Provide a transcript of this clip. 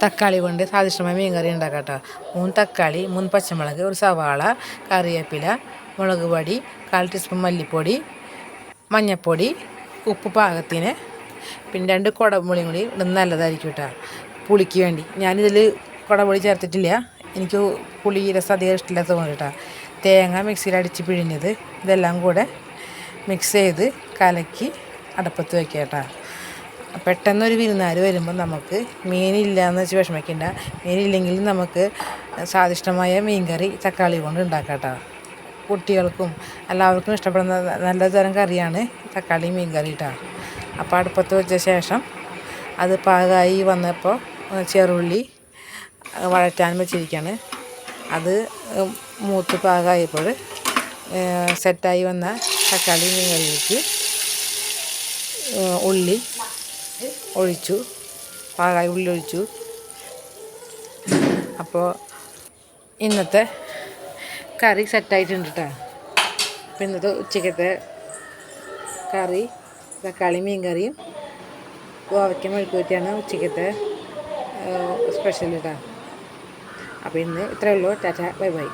തക്കാളി കൊണ്ട് സ്വാദിഷ്ടമായ മീൻ കറി ഉണ്ടാക്കാം കേട്ടോ. 3 തക്കാളി, 3 പച്ചമുളക്, ഒരു സവാള, കറിവേപ്പില, മുളക് പൊടി, 1/4 ടീസ്പൂൺ മല്ലിപ്പൊടി, മഞ്ഞൾപ്പൊടി, ഉപ്പ് പാകത്തിന്, പിന്നെ 2 കുടംപുളിയും കൂടി ഇടുന്നത് നല്ലതായിരിക്കും കേട്ടോ പുളിക്ക് വേണ്ടി. ഞാനിതിൽ കുടംപുളി ചേർത്തിട്ടില്ല, എനിക്ക് പുളി രസം അധികം ഇഷ്ടമില്ലാത്തതുകൊണ്ട് കേട്ടോ. തേങ്ങ മിക്സിയിൽ അടിച്ച് പിഴിഞ്ഞത് ഇതെല്ലാം കൂടെ മിക്സ് ചെയ്ത് കലക്കി അടപ്പത്ത് വയ്ക്കുക കേട്ടോ. പെട്ടെന്നൊരു വിരുന്നുകാർ വരുമ്പോൾ നമുക്ക് മീനില്ല എന്ന് വെച്ച് വിഷമിക്കേണ്ട. മീനില്ലെങ്കിലും നമുക്ക് സ്വാദിഷ്ടമായ മീൻ കറി തക്കാളി കൊണ്ട് ഉണ്ടാക്കാം കേട്ടോ. കുട്ടികൾക്കും എല്ലാവർക്കും ഇഷ്ടപ്പെടുന്ന നല്ല തരം കറിയാണ് തക്കാളി മീൻ കറി കേട്ടോ. അപ്പോൾ അടുപ്പത്ത് വെച്ച ശേഷം അത് പാകമായി വന്നപ്പോൾ ചെറുള്ളി വഴറ്റാൻ വെച്ചിരിക്കുകയാണ്. അത് മൂത്ത് പാകമായപ്പോൾ സെറ്റായി വന്ന തക്കാളി മീൻ കറിയിലേക്ക് ഉള്ളി ഒഴിച്ചു, പാകമായി ഉള്ളി ഒഴിച്ചു. അപ്പോൾ ഇന്നത്തെ കറി സെറ്റായിട്ടുണ്ട് കേട്ടോ. അപ്പോൾ ഇന്നത്തെ ഉച്ചക്കത്തെ കറി തക്കാളി മീൻ കറിയും കോവയ്ക്ക മെഴുക്കുവരട്ടിയാണ് ഉച്ചക്കത്തെ സ്പെഷ്യൽ കേട്ടോ. അപ്പോൾ ഇന്ന് ഇത്രയേ ഉള്ളൂ. Tata, bye bye.